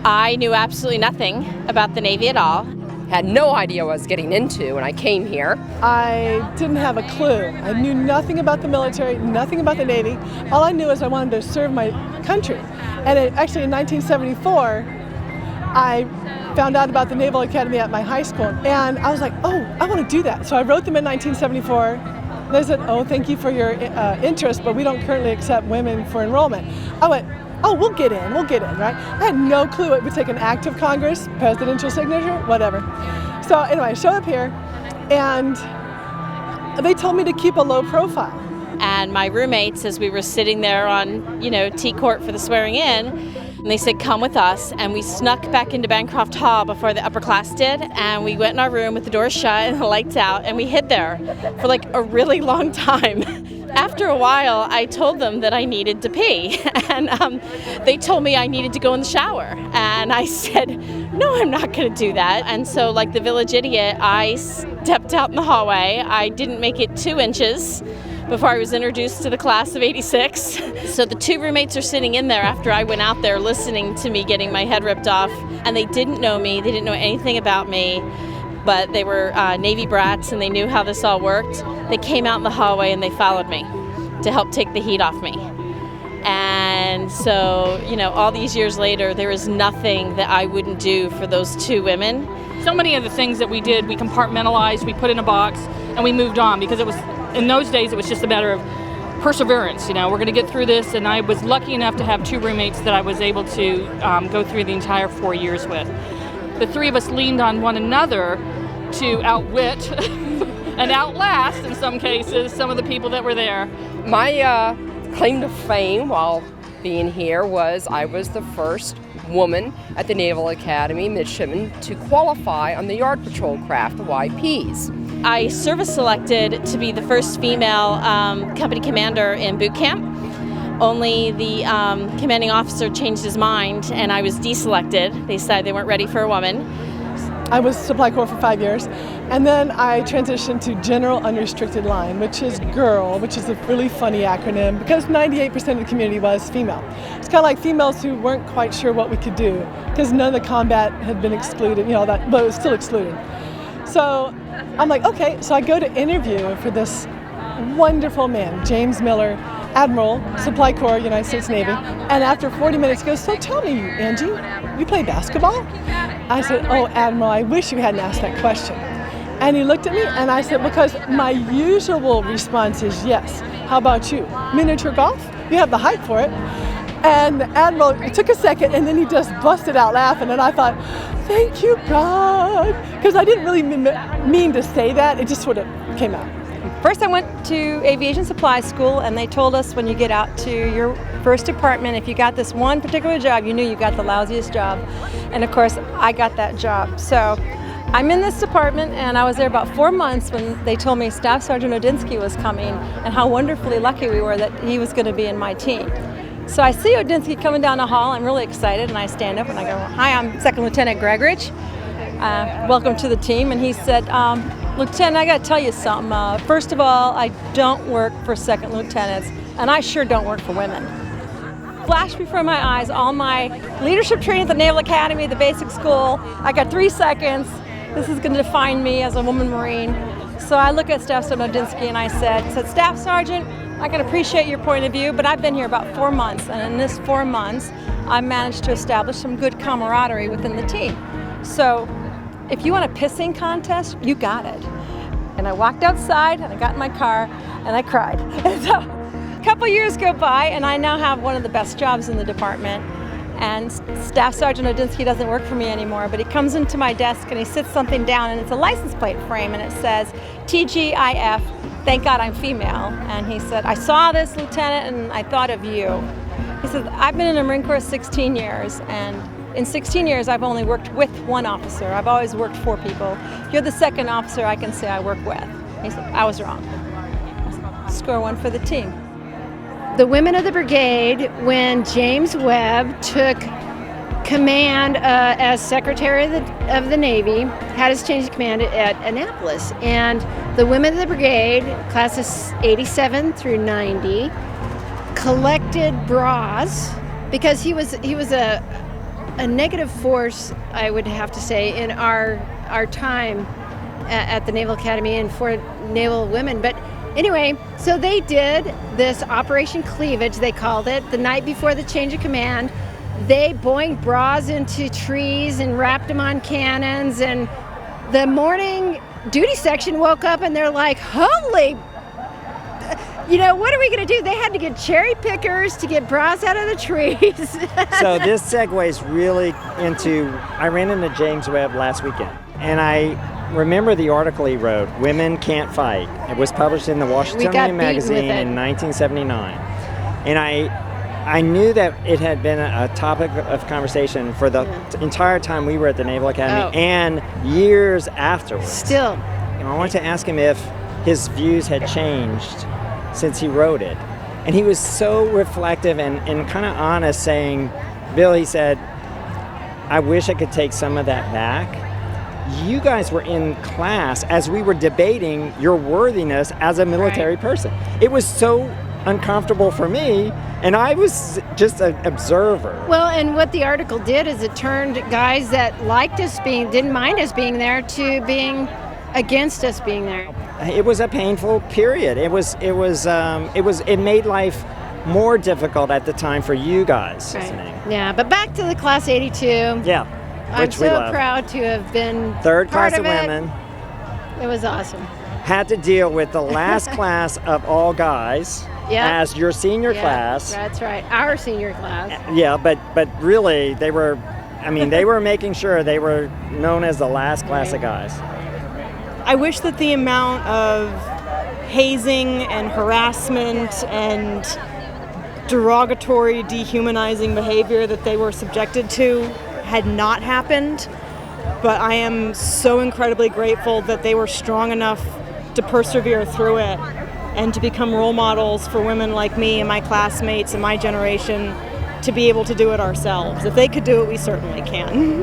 I knew absolutely nothing about the Navy at all. Had no idea what I was getting into when I came here. I didn't have a clue. I knew nothing about the military, nothing about the Navy. All I knew is I wanted to serve my country. And actually in 1974, I found out about the Naval Academy at my high school. And I was like, oh, I want to do that. So I wrote them in 1974. They said, oh, thank you for your interest, but we don't currently accept women for enrollment. I went, oh, we'll get in, right? I had no clue it would take an act of Congress, presidential signature, whatever. So anyway, I showed up here, and they told me to keep a low profile. And my roommates, as we were sitting there on, T-court for the swearing in, and they said, come with us. And we snuck back into Bancroft Hall before the upper class did. And we went in our room with the doors shut and the lights out. And we hid there for like a really long time. After a while, I told them that I needed to pee. And they told me I needed to go in the shower. And I said, no, I'm not going to do that. And so like the village idiot, I stepped out in the hallway. I didn't make it 2 inches before I was introduced to the class of '86. So the 2 roommates are sitting in there after I went out there listening to me getting my head ripped off. And they didn't know me. They didn't know anything about me. But they were Navy brats and they knew how this all worked. They came out in the hallway and they followed me to help take the heat off me. And so, all these years later, there is nothing that I wouldn't do for those 2 women. So many of the things that we did, we compartmentalized, we put in a box, and we moved on because in those days, it was just a matter of perseverance. We're going to get through this, and I was lucky enough to have 2 roommates that I was able to go through the entire 4 years with. The 3 of us leaned on one another to outwit and outlast, in some cases, some of the people that were there. My claim to fame while being here was I was the first woman at the Naval Academy midshipman to qualify on the Yard Patrol craft, the YPs. I service selected to be the first female company commander in boot camp. Only the commanding officer changed his mind and I was deselected. They decided they weren't ready for a woman. I was Supply Corps for 5 years, and then I transitioned to General Unrestricted Line, which is GIRL, which is a really funny acronym because 98% of the community was female. It's kind of like females who weren't quite sure what we could do because none of the combat had been excluded, but it was still excluded. So I'm like, okay, so I go to interview for this wonderful man, James Miller, Admiral, Supply Corps, United States Navy. And after 40 minutes, he goes, so tell me, Angie, you play basketball? I said, oh, Admiral, I wish you hadn't asked that question. And he looked at me and I said, because my usual response is yes. How about you? Miniature golf? You have the height for it. And the Admiral, it took a second and then he just busted out laughing. And I thought, thank you, God. Because I didn't really mean to say that. It just sort of came out. First I went to aviation supply school and they told us when you get out to your first department, if you got this one particular job, you knew you got the lousiest job. And of course, I got that job. So I'm in this department and I was there about 4 months when they told me Staff Sergeant Odinsky was coming and how wonderfully lucky we were that he was going to be in my team. So I see Odinsky coming down the hall, I'm really excited and I stand up and I go, hi, I'm Second Lieutenant Gregorich. Welcome to the team. And he said, Lieutenant, I got to tell you something. First of all, I don't work for second lieutenants, and I sure don't work for women. Flashed before my eyes all my leadership training at the Naval Academy, the basic school. I got 3 seconds. This is going to define me as a woman Marine. So I look at Staff Sergeant Odinsky and I said, Staff Sergeant, I can appreciate your point of view, but I've been here about 4 months, and in this 4 months, I've managed to establish some good camaraderie within the team. So if you want a pissing contest, you got it. And I walked outside and I got in my car and I cried. And so a couple years go by and I now have one of the best jobs in the department. And Staff Sergeant Odinsky doesn't work for me anymore, but he comes into my desk and he sits something down and it's a license plate frame and it says TGIF, thank God I'm female. And he said, I saw this, Lieutenant, and I thought of you. He said, I've been in the Marine Corps 16 years and in 16 years, I've only worked with one officer. I've always worked for people. You're the second officer I can say I work with. He said, I was wrong. I said, score 1 for the team. The women of the brigade, when James Webb took command as Secretary of the Navy, had his change of command at Annapolis. And the women of the brigade, classes 87 through 90, collected bras because he was a a negative force, I would have to say, in our time at the Naval Academy and for naval women. But anyway, so they did this Operation Cleavage, they called it, the night before the change of command. They boinged bras into trees and wrapped them on cannons, and the morning duty section woke up and they're like, holy, what are we going to do? They had to get cherry pickers to get bras out of the trees. So this segues really into, I ran into James Webb last weekend, and I remember the article he wrote, Women Can't Fight. It was published in the Washingtonian Magazine in 1979. And I knew that it had been a topic of conversation for the entire time we were at the Naval Academy and years afterwards. Still. And I wanted to ask him if his views had changed since he wrote it. And he was so reflective and kind of honest, saying, Bill, he said, I wish I could take some of that back. You guys were in class as we were debating your worthiness as a military person. It was so uncomfortable for me, and I was just an observer. Well, and what the article did is it turned guys that liked us didn't mind us being there, to being against us being there. It was a painful period. It made life more difficult at the time for you guys. Right. Yeah, but back to the Class 82. Yeah, I'm so proud to have been third part class of women. It was awesome. Had to deal with the last class of all guys as your senior class. That's right, our senior class. Yeah, but really they were making sure they were known as the last class of guys. I wish that the amount of hazing and harassment and derogatory, dehumanizing behavior that they were subjected to had not happened, but I am so incredibly grateful that they were strong enough to persevere through it and to become role models for women like me and my classmates and my generation to be able to do it ourselves. If they could do it, we certainly can.